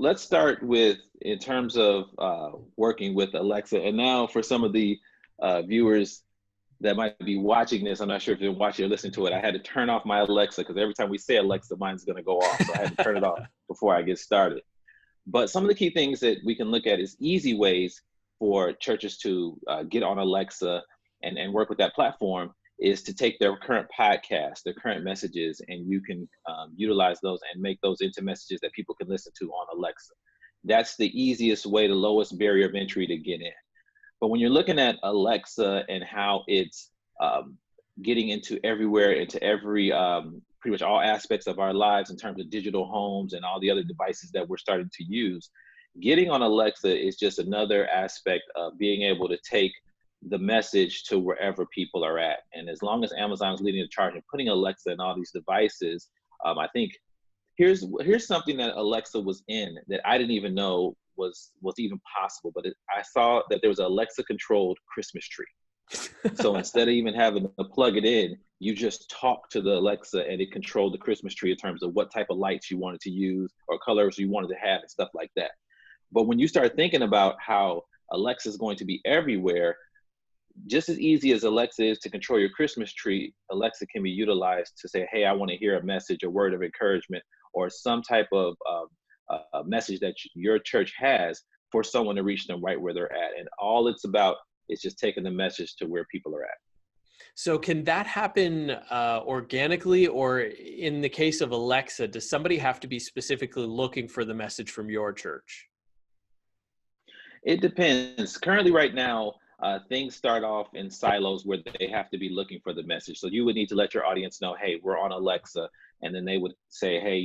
let's start with in terms of working with Alexa. And now for some of the viewers that might be watching this, I'm not sure if they're watching or listening to it. I had to turn off my Alexa because every time we say Alexa, mine's going to go off. So I had to turn it off before I get started. But some of the key things that we can look at is easy ways for churches to get on Alexa and work with that platform is to take their current podcast, their current messages, and you can utilize those and make those into messages that people can listen to on Alexa. That's the easiest way, the lowest barrier of entry to get in. But when you're looking at Alexa and how it's getting into everywhere, into every, pretty much all aspects of our lives in terms of digital homes and all the other devices that we're starting to use, getting on Alexa is just another aspect of being able to take the message to wherever people are at. And as long as Amazon's leading the charge and putting Alexa in all these devices, I think here's something that Alexa was in that I didn't even know was even possible, but I saw that there was an Alexa controlled Christmas tree. So instead of even having to plug it in, you just talk to the Alexa and it controlled the Christmas tree in terms of what type of lights you wanted to use or colors you wanted to have and stuff like that. But when you start thinking about how Alexa is going to be everywhere, just as easy as Alexa is to control your Christmas tree, Alexa can be utilized to say, hey, I want to hear a message, a word of encouragement, or some type of a message that your church has for someone to reach them right where they're at. And all it's about is just taking the message to where people are at. So can that happen organically, or in the case of Alexa, does somebody have to be specifically looking for the message from your church? It depends. Currently right now, things start off in silos where they have to be looking for the message. So you would need to let your audience know, hey, we're on Alexa. And then they would say, hey,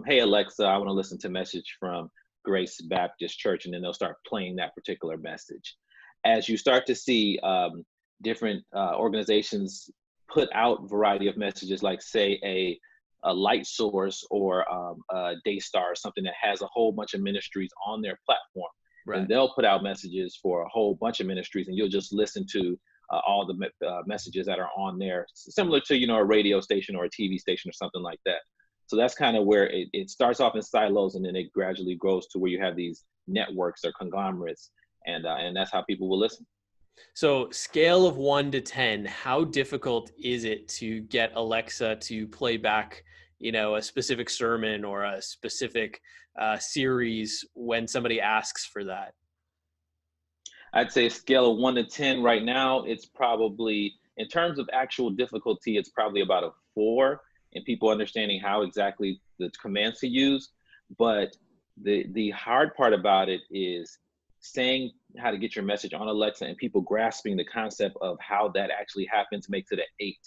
hey, Alexa, I want to listen to a message from Grace Baptist Church. And then they'll start playing that particular message. As you start to see different organizations put out variety of messages, like say a Light Source or a Daystar, something that has a whole bunch of ministries on their platform. Right. And they'll put out messages for a whole bunch of ministries, and you'll just listen to all the messages that are on there, similar to, a radio station or a TV station or something like that. So that's kind of where it starts off in silos, and then it gradually grows to where you have these networks or conglomerates, and that's how people will listen. So scale of 1 to 10, how difficult is it to get Alexa to play back, a specific sermon or a specific series when somebody asks for that? I'd say scale of 1 to 10 right now, it's probably, in terms of actual difficulty, it's probably about a 4 in people understanding how exactly the commands to use. But the hard part about it is saying how to get your message on Alexa and people grasping the concept of how that actually happens makes it an 8,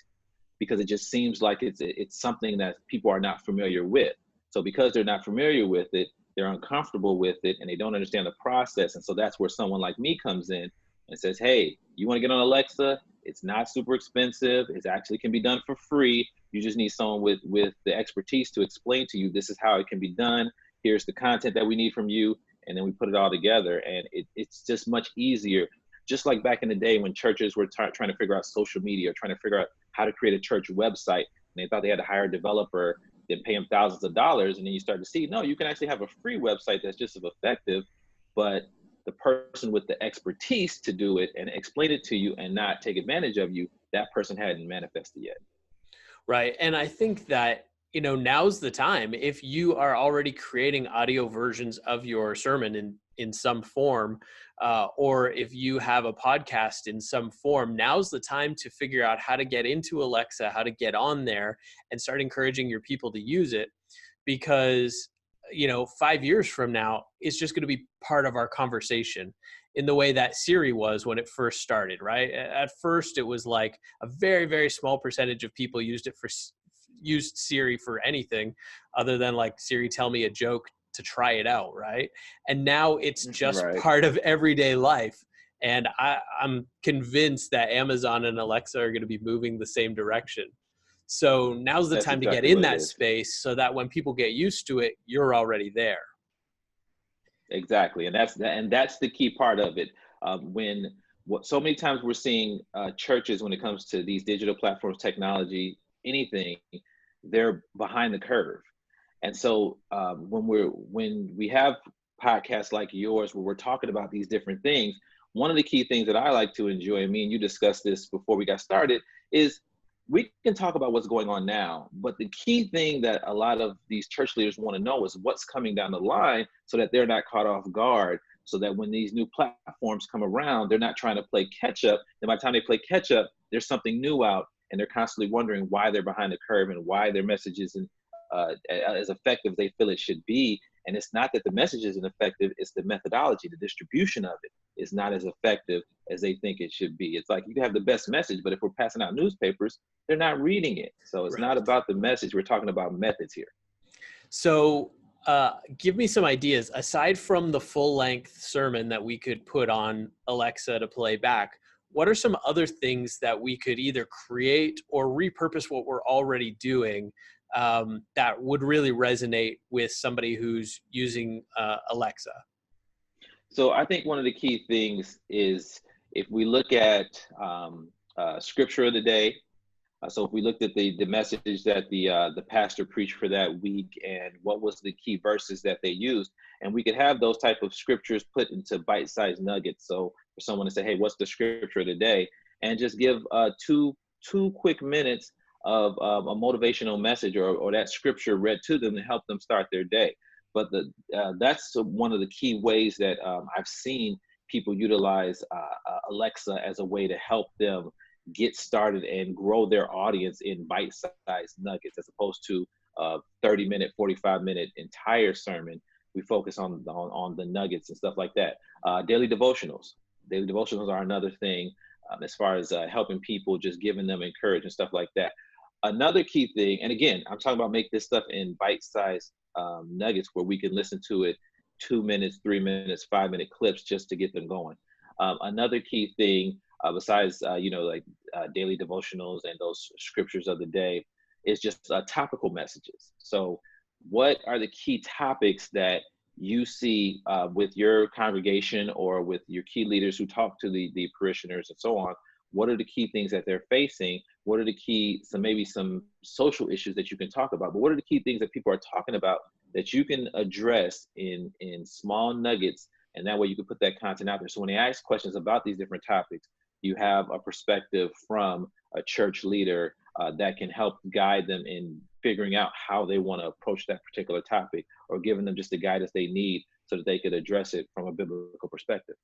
because it just seems like it's something that people are not familiar with. So because they're not familiar with it, they're uncomfortable with it and they don't understand the process. And so that's where someone like me comes in and says, hey, you want to get on Alexa? It's not super expensive. It actually can be done for free. You just need someone with the expertise to explain to you, this is how it can be done. Here's the content that we need from you. And then we put it all together, and it's just much easier. Just like back in the day when churches were trying to figure out social media, trying to figure out how to create a church website, and they thought they had to hire a developer, then pay them thousands of dollars, and then you start to see, no, you can actually have a free website that's just as effective, but the person with the expertise to do it and explain it to you and not take advantage of you, that person hadn't manifested yet. Right, and I think that now's the time. If you are already creating audio versions of your sermon in some form, or if you have a podcast in some form, now's the time to figure out how to get into Alexa, how to get on there and start encouraging your people to use it, because 5 years from now, it's just going to be part of our conversation in the way that Siri was when it first started, right? At first, it was like a very, very small percentage of people used Siri for anything other than like, Siri, tell me a joke, to try it out, right? And now it's just part of everyday life. And I'm convinced that Amazon and Alexa are going to be moving the same direction. So now's the time to get in that space so that when people get used to it, you're already there. Exactly. And that's the key part of it. So many times we're seeing churches, when it comes to these digital platforms, technology, anything, they're behind the curve. And so when we have podcasts like yours where we're talking about these different things, one of the key things that I like to enjoy, and me and you discussed this before we got started, is we can talk about what's going on now, but the key thing that a lot of these church leaders want to know is what's coming down the line so that they're not caught off guard, so that when these new platforms come around, they're not trying to play catch up. And by the time they play catch up, there's something new out, and they're constantly wondering why they're behind the curve and why their message isn't as effective as they feel it should be. And it's not that the message isn't effective, it's the methodology, the distribution of it is not as effective as they think it should be. It's like you can have the best message, but if we're passing out newspapers, they're not reading it. So it's not about the message. We're talking about methods here. So give me some ideas. Aside from the full-length sermon that we could put on Alexa to play back, what are some other things that we could either create or repurpose what we're already doing that would really resonate with somebody who's using Alexa? So I think one of the key things is if we look at scripture of the day. So if we looked at the message that the pastor preached for that week and what was the key verses that they used, and we could have those type of scriptures put into bite-sized nuggets. So for someone to say, hey, what's the scripture of the day? And just give two quick minutes of a motivational message or that scripture read to them to help them start their day. But that's one of the key ways that I've seen people utilize Alexa as a way to help them get started and grow their audience in bite-sized nuggets, as opposed to 30-minute, 45-minute entire sermon. We focus on the nuggets and stuff like that. Daily devotionals. Daily devotionals are another thing as far as helping people, just giving them encouragement and stuff like that. Another key thing, and again, I'm talking about make this stuff in bite-sized nuggets where we can listen to it 2 minutes, 3 minutes, 5-minute clips just to get them going. Another key thing, besides daily devotionals and those scriptures of the day, is just topical messages. So what are the key topics that you see with your congregation or with your key leaders who talk to the parishioners and so on? What are the key things that they're facing? What are the key, maybe some social issues that you can talk about, but what are the key things that people are talking about that you can address in small nuggets? And that way you can put that content out there. So when they ask questions about these different topics, you have a perspective from a church leader that can help guide them in figuring out how they want to approach that particular topic, or giving them just the guidance they need so that they could address it from a biblical perspective.